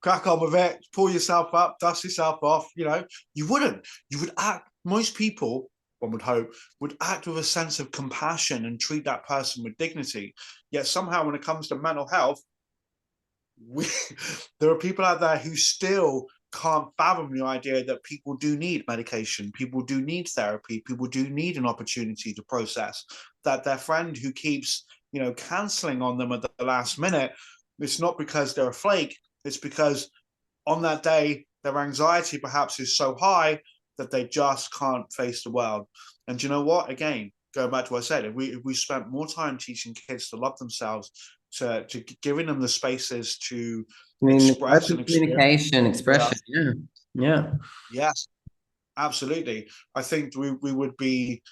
S2: crack on with it, pull yourself up, dust yourself off"? You know, you wouldn't. You would act. Most people, one would hope, would act with a sense of compassion and treat that person with dignity. Yet somehow, when it comes to mental health, we, there are people out there who still can't fathom the idea that people do need medication, people do need therapy, people do need an opportunity to process. That their friend who keeps, canceling on them at the last minute, it's not because they're a flake, it's because on that day their anxiety perhaps is so high that they just can't face the world. And you know what? Again, going back to what I said, if we spent more time teaching kids to love themselves, to giving them the spaces to express and
S1: open
S2: experience.
S1: communication, expression. Yeah. Yeah.
S2: Yes, absolutely. I think we would be,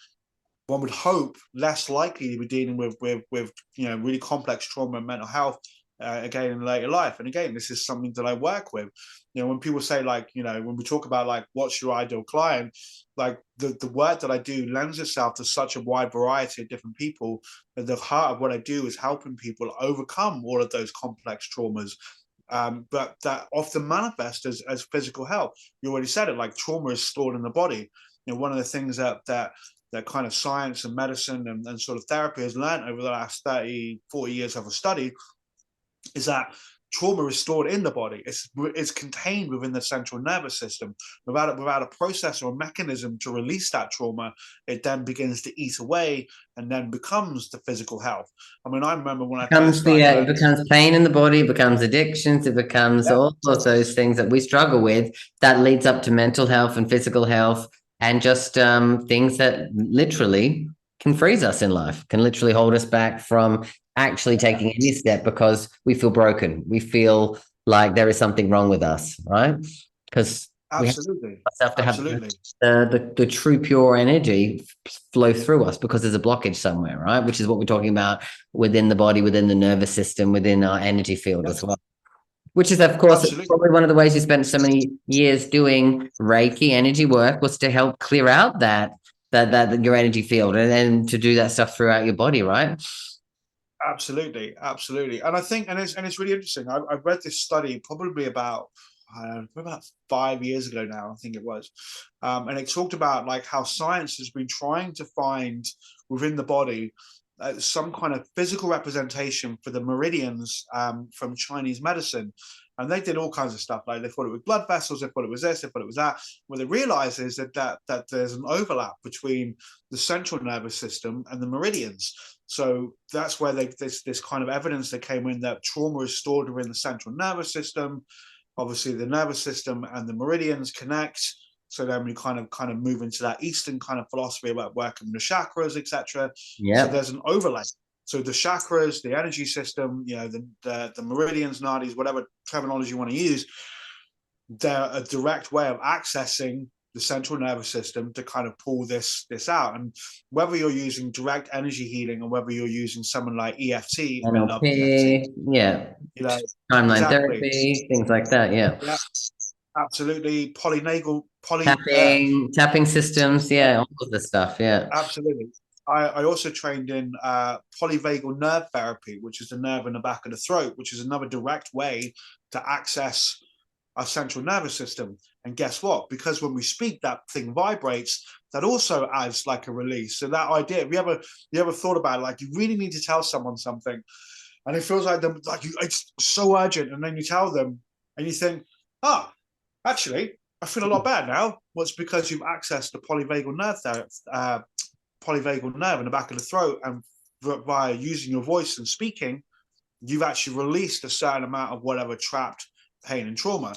S2: one would hope, less likely to be dealing with really complex trauma and mental health again in later life. And again, this is something that I work with. When people say, like, when we talk about like what's your ideal client, like the work that I do lends itself to such a wide variety of different people. At the heart of what I do is helping people overcome all of those complex traumas. But that often manifests as physical health. You already said it, like trauma is stored in the body. One of the things that kind of science and medicine and sort of therapy has learned over the last 30, 40 years of a study is that trauma is stored in the body. It's contained within the central nervous system. Without a process or a mechanism to release that trauma, it then begins to eat away and then becomes the physical health. I mean, I remember when I first started
S1: It
S2: learning.
S1: becomes pain in the body, it becomes addictions, it becomes
S2: Yeah,
S1: all of those things that we struggle with that leads up to mental health and physical health, and just things that literally can freeze us in life, can literally hold us back from actually taking any step because we feel broken. We feel like there is something wrong with us, right? Because we
S2: absolutely,
S1: have to have
S2: absolutely.
S1: the true pure energy flow through us because there's a blockage somewhere, right? Which is what we're talking about within the body, within the nervous system, within our energy field
S2: Yeah,
S1: as well. Which is, of course,
S2: absolutely.
S1: probably one of the ways you spent so many years doing Reiki energy work was to help clear out that your energy field and then to do that stuff throughout your body, right?
S2: Absolutely, absolutely, and I think, and it's really interesting. I read this study probably about 5 years ago now, I think it was, and it talked about like how science has been trying to find within the body some kind of physical representation for the meridians from Chinese medicine. And they did all kinds of stuff. Like they thought it was blood vessels, they thought it was this, they thought it was that. What they realized is that there's an overlap between the central nervous system and the meridians. So that's where this kind of evidence that came in that trauma is stored within the central nervous system. Obviously, the nervous system and the meridians connect. So then we kind of move into that Eastern kind of philosophy about working the chakras, etc. So
S1: Yeah.
S2: there's an overlay. So the chakras, the energy system, the meridians, nadis, whatever terminology you want to use, they're a direct way of accessing the central nervous system to kind of pull this out. And whether you're using direct energy healing or whether you're using someone like EFT, I love EFT.
S1: NLP, yeah.
S2: You know,
S1: Timeline
S2: exactly.
S1: therapy, things like that. Yeah.
S2: Yeah, absolutely.
S1: Tapping systems. Yeah. All of the stuff. Yeah.
S2: Absolutely. I also trained in polyvagal nerve therapy, which is the nerve in the back of the throat, which is another direct way to access our central nervous system. And guess what? Because when we speak, that thing vibrates. That also adds like a release. So that idea, have you ever thought about it? Like you really need to tell someone something, and it feels like it's so urgent, and then you tell them, and you think, actually, I feel a lot better now. Well, it's because you've accessed the polyvagal nerve in the back of the throat, and by using your voice and speaking, you've actually released a certain amount of whatever trapped pain and trauma.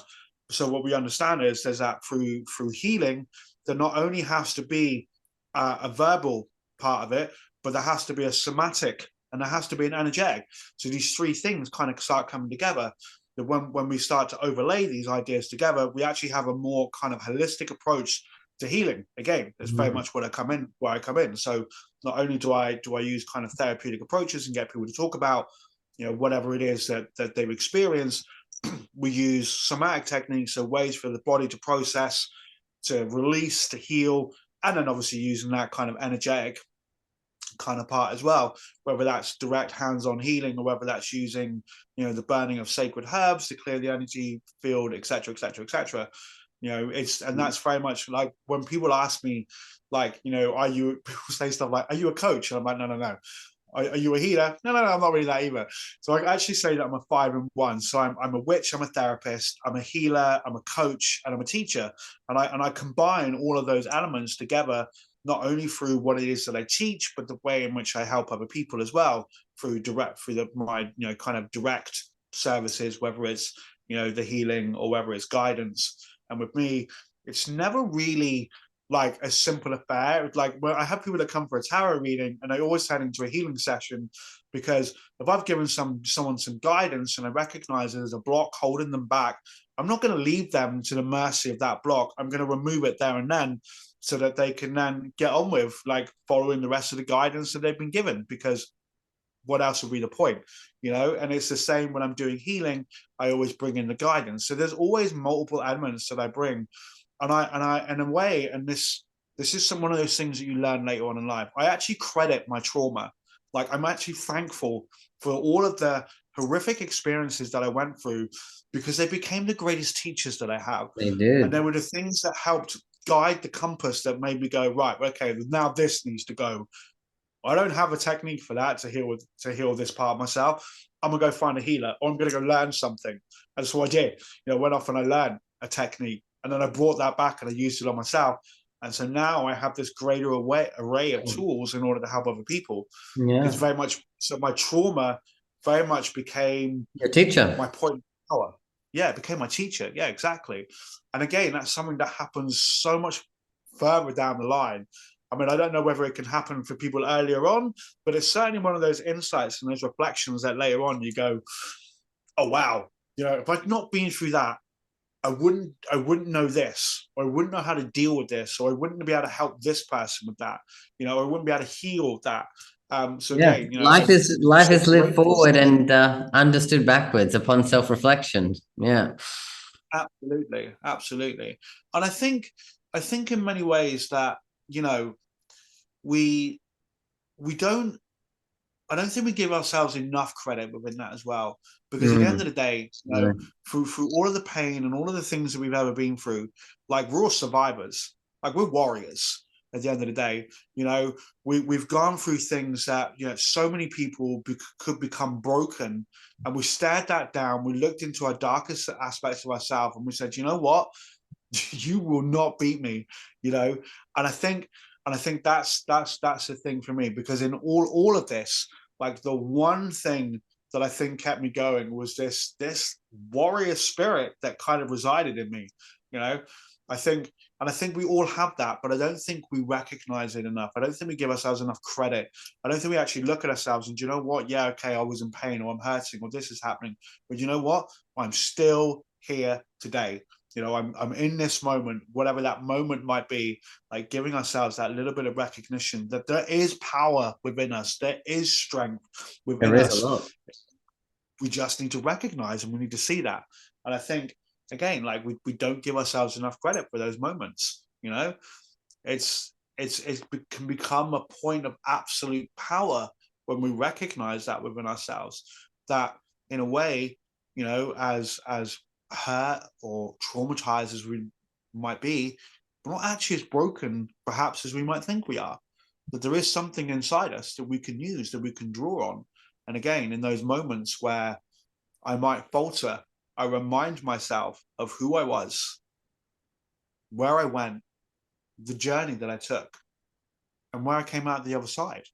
S2: So what we understand is there's that through healing, there not only has to be a verbal part of it, but there has to be a somatic and there has to be an energetic. So these three things kind of start coming together. That when we start to overlay these ideas together, we actually have a more kind of holistic approach to healing. Again, that's very much where I come in. So not only do I use kind of therapeutic approaches and get people to talk about whatever it is that they've experienced, we use somatic techniques, so ways for the body to process, to release, to heal, and then obviously using that kind of energetic kind of part as well, whether that's direct hands-on healing or whether that's using the burning of sacred herbs to clear the energy field, etc., etc., etc. And that's very much like when people ask me, like, are you, people say stuff like, are you a coach? And I'm like, no. Are you a healer? No, I'm not really that either. So I actually say that I'm a 5 in 1. So I'm a witch, I'm a therapist, I'm a healer, I'm a coach, and I'm a teacher. And I combine all of those elements together, not only through what it is that I teach, but the way in which I help other people as well through my kind of direct services, whether it's the healing or whether it's guidance. And with me, it's never really like a simple affair. Like, when I have people that come for a tarot reading, and I always head into a healing session, because if I've given someone some guidance and I recognize there's a block holding them back, I'm not going to leave them to the mercy of that block. I'm going to remove it there and then, so that they can then get on with like following the rest of the guidance that they've been given, because what else would be the point? And it's the same when I'm doing healing. I always bring in the guidance. So there's always multiple elements that I bring. And in a way, and this is one of those things that you learn later on in life, I actually credit my trauma. Like, I'm actually thankful for all of the horrific experiences that I went through, because they became the greatest teachers that I have.
S1: They did.
S2: And they were the things that helped guide the compass that made me go, right, okay, now this needs to go. I don't have a technique for that to heal this part of myself. I'm gonna go find a healer, or I'm gonna go learn something. And so I did. Went off and I learned a technique, and then I brought that back and I used it on myself. And so now I have this greater array of tools in order to help other people.
S1: Yeah.
S2: It's very much so. My trauma very much became
S1: your teacher,
S2: my point of power. Yeah, it became my teacher. Yeah, exactly. And again, that's something that happens so much further down the line. I mean, I don't know whether it can happen for people earlier on, but it's certainly one of those insights and those reflections that later on you go, oh, wow, if I'd not been through that, I wouldn't know this, or I wouldn't know how to deal with this, or I wouldn't be able to help this person with that, I wouldn't be able to heal that. So
S1: yeah,
S2: again,
S1: life is lived forward
S2: this.
S1: and understood backwards upon self-reflection. Yeah,
S2: Absolutely. And I think in many ways that we don't I don't think we give ourselves enough credit within that as well, because at the end of the day, through all of the pain and all of the things that we've ever been through, like, we're all survivors, like, we're warriors. At the end of the day, we've gone through things that so many people could become broken, and we stared that down. We looked into our darkest aspects of ourselves, and we said, you know what, you will not beat me, and I think that's the thing for me, because in all of this, like, the one thing that I think kept me going was this warrior spirit that kind of resided in me. I think we all have that, but I don't think we recognize it enough. I don't think we give ourselves enough credit. I don't think we actually look at ourselves and, you know what, yeah, okay, I was in pain, or I'm hurting, or this is happening, but you know what, I'm still here today. I'm in this moment, whatever that moment might be, like, giving ourselves that little bit of recognition that there is power within us, there is strength within us.
S1: A lot.
S2: We just need to recognize, and we need to see that. And I think, again, like, we don't give ourselves enough credit for those moments. It can become a point of absolute power when we recognize that within ourselves, that in a way, as hurt or traumatized as we might be, we're not actually as broken perhaps as we might think we are, that there is something inside us that we can use, that we can draw on. And again, in those moments where I might falter, I remind myself of who I was, where I went, the journey that I took, and where I came out the other side.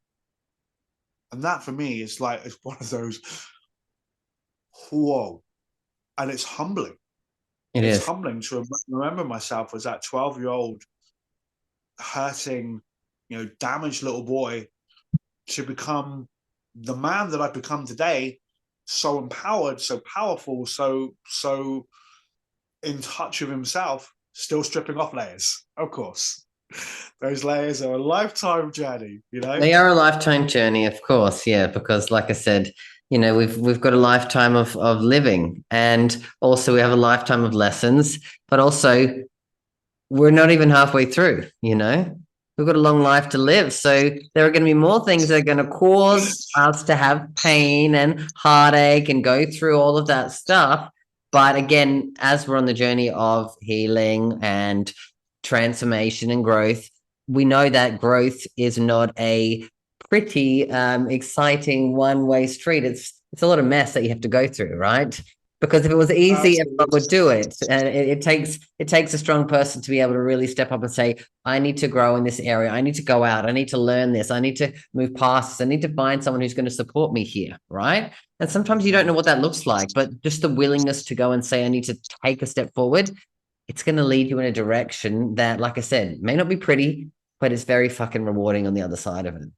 S2: And that for me is like, it's one of those, whoa. And it's humbling. It's humbling to remember myself as that 12-year-old hurting, damaged little boy, to become the man that I've become today, so empowered, so powerful, so in touch with himself, still stripping off layers. Of course, those layers are a lifetime journey.
S1: They are a lifetime journey, of course. Yeah, because like I said, we've got a lifetime of living, and also we have a lifetime of lessons, but also we're not even halfway through. We've got a long life to live, so there are going to be more things that are going to cause us to have pain and heartache and go through all of that stuff. But again, as we're on the journey of healing and transformation and growth, we know that growth is not a pretty exciting one-way street. It's a lot of mess that you have to go through, right? Because if it was easy, everyone would do it. And it takes a strong person to be able to really step up and say, I need to grow in this area. I need to go out. I need to learn this. I need to move past this. I need to find someone who's going to support me here, right? And sometimes you don't know what that looks like, but just the willingness to go and say, I need to take a step forward, it's going to lead you in a direction that, like I said, may not be pretty, but it's very fucking rewarding on the other side of it.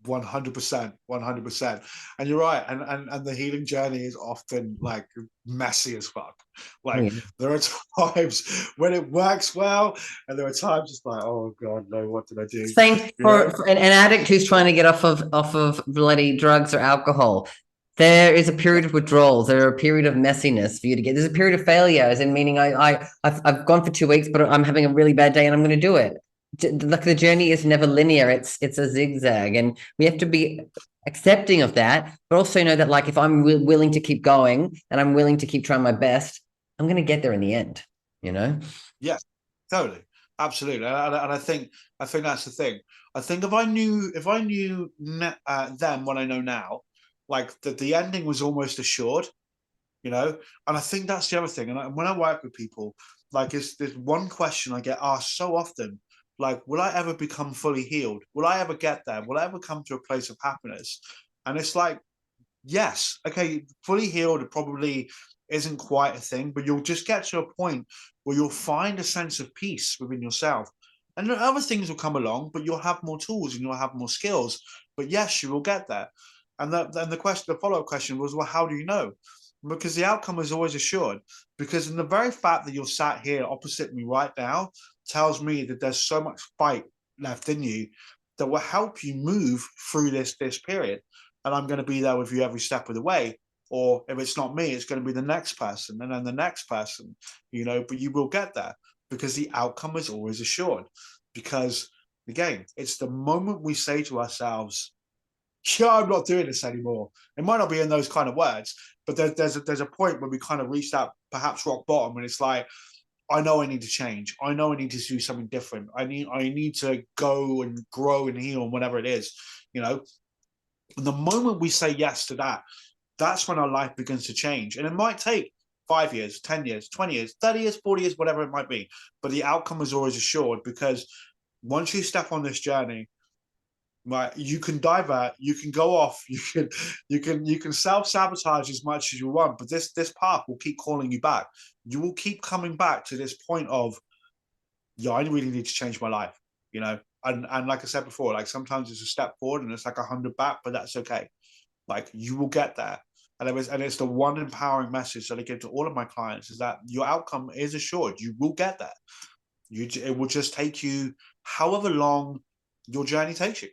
S2: 100%. And you're right. And the healing journey is often like messy as fuck. Like there are times when it works well, and there are times it's like, oh God, no, what did I do?
S1: Same for an addict who's trying to get off of bloody drugs or alcohol. There is a period of withdrawals. There are a period of messiness for you to get. There's a period of failure, as in meaning I've gone for 2 weeks, but I'm having a really bad day and I'm going to do it. Like the journey is never linear. It's a zigzag, and we have to be accepting of that, but also know that like if I'm willing to keep going and I'm willing to keep trying my best, I'm going to get there in the end. You know?
S2: Yeah, totally, absolutely. And I think that's the thing. I think if I knew then what I know now, like that the ending was almost assured, you know. And I think that's the other thing. And when I work with people, like there's one question I get asked so often, like, will I ever become fully healed? Will I ever get there? Will I ever come to a place of happiness? And it's like, yes, okay, fully healed probably isn't quite a thing, but you'll just get to a point where you'll find a sense of peace within yourself. And other things will come along, but you'll have more tools and you'll have more skills. But yes, you will get there. And then the follow-up question was, well, how do you know? Because the outcome is always assured. Because in the very fact that you're sat here opposite me right now tells me that there's so much fight left in you that will help you move through this period. And I'm going to be there with you every step of the way. Or if it's not me, it's going to be the next person and then the next person, you know, but you will get there because the outcome is always assured. Because again, it's the moment we say to ourselves, yeah, I'm not doing this anymore. It might not be in those kind of words, but there's a point where we kind of reach that perhaps rock bottom, and it's like, I know I need to change. I know I need to do something different. I need to go and grow and heal and whatever it is, you know. And the moment we say yes to that, that's when our life begins to change. And it might take 5 years, 10 years, 20 years, 30 years, 40 years, whatever it might be. But the outcome is always assured, because once you step on this journey, right, you can divert, you can go off, you can self-sabotage as much as you want, but this path will keep calling you back. You will keep coming back to this point of, yeah, I really need to change my life, you know. And like I said before, like sometimes it's a step forward and it's like 100 back, but that's okay. Like you will get there. And it's the one empowering message that I give to all of my clients is that your outcome is assured. You will get there. It will just take you however long your journey takes you.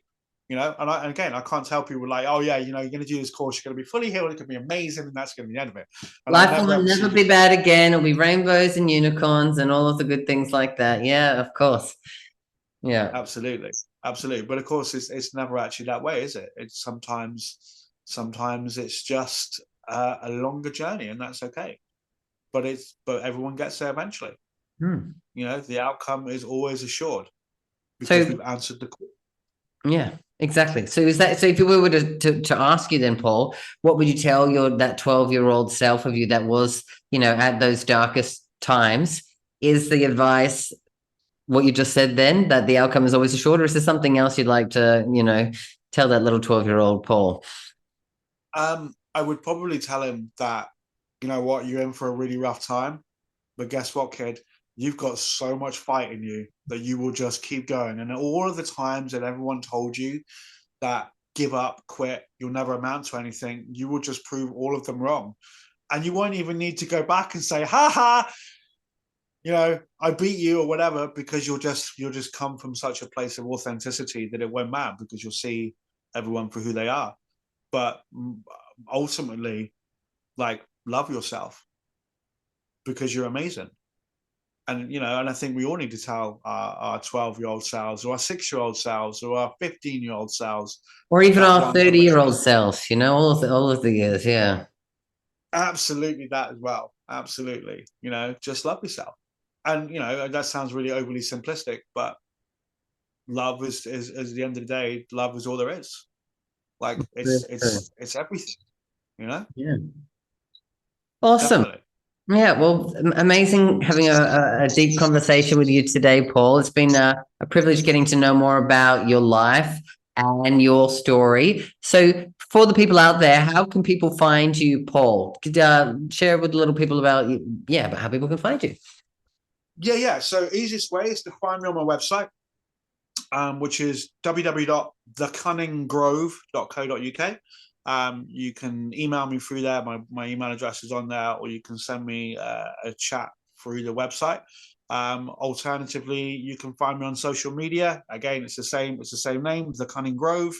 S2: You know, and again, I can't tell people like, oh yeah, you know, you're going to do this course, you're going to be fully healed, it could be amazing, and that's going to be the end of it. And
S1: life will never be bad again. It'll be rainbows and unicorns and all of the good things like that. Yeah, of course. Yeah,
S2: absolutely. But of course, it's never actually that way, is it? It's sometimes it's just a longer journey, and that's okay. But everyone gets there eventually. You know, the outcome is always assured because we've answered the call.
S1: Yeah, exactly. So if we were to ask you then, Paul, what would you tell that 12-year-old self of you that was, you know, at those darkest times? Is the advice what you just said then, that the outcome is always assured, or is there something else you'd like to, you know, tell that little 12-year-old Paul?
S2: I would probably tell him that, you know what, you're in for a really rough time, but guess what, kid? You've got so much fight in you that you will just keep going. And all of the times that everyone told you that give up, quit, you'll never amount to anything, you will just prove all of them wrong. And you won't even need to go back and say, ha ha, you know, I beat you or whatever, because you'll just come from such a place of authenticity that it won't matter, because you'll see everyone for who they are. But ultimately, like, love yourself because you're amazing. And, you know, and I think we all need to tell our 12-year-old selves or our 6-year-old selves or our 15-year-old selves.
S1: Or even our 30-year-old selves, you know, all of the years. Yeah.
S2: Absolutely, that as well. Absolutely. You know, just love yourself. And, you know, that sounds really overly simplistic, but love is at the end of the day, love is all there is. Like it's everything, you know?
S1: Yeah. Awesome.
S2: Definitely.
S1: Yeah, well, amazing having a deep conversation with you today, Paul. It's been a privilege getting to know more about your life and your story. So, for the people out there, how can people find you, Paul? Could share with the little people about you, yeah, but how people can find you.
S2: Yeah. So easiest way is to find me on my website, which is www.thecunningrove.co.uk. You can email me through there. My email address is on there, or you can send me a chat through the website. Alternatively, you can find me on social media. Again, it's the same name, The Cunning Grove.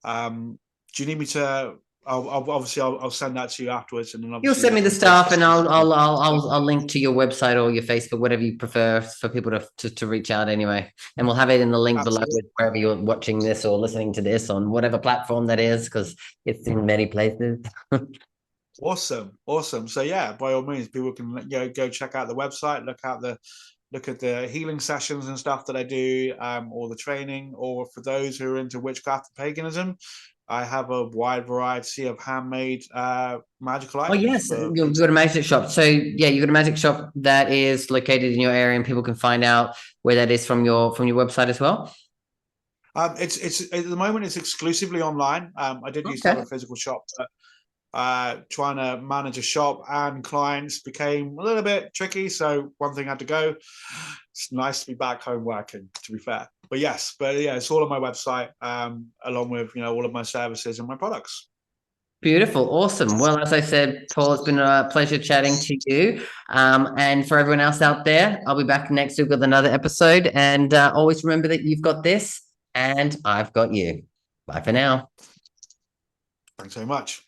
S2: Do you need me to? I'll send that to you afterwards, and then
S1: You'll
S2: obviously
S1: send
S2: we
S1: me the
S2: can post
S1: stuff,
S2: it.
S1: and I'll link to your website or your Facebook, whatever you prefer for people to reach out anyway. And we'll have it in the link below
S2: Absolutely.
S1: wherever you're watching this or listening to this on whatever platform that is, because it's in many places.
S2: Awesome. So yeah, by all means, people can go check out the website, look at the healing sessions and stuff that I do, or the training, or for those who are into witchcraft and paganism, I have a wide variety of handmade magical
S1: Oh
S2: items
S1: yes,
S2: for
S1: you've got a magic shop. So yeah, you've got a magic shop that is located in your area, and people can find out where that is from your website as well.
S2: It's at the moment it's exclusively online. I did used to have
S1: Okay.
S2: a physical shop, but trying to manage a shop and clients became a little bit tricky. So one thing had to go. It's nice to be back home working, to be fair. But yeah, it's all on my website, along with all of my services and my products.
S1: Beautiful, awesome. Well, as I said, Paul, it's been a pleasure chatting to you. And for everyone else out there, I'll be back next week with another episode. And always remember that you've got this, and I've got you. Bye for now.
S2: Thanks so much.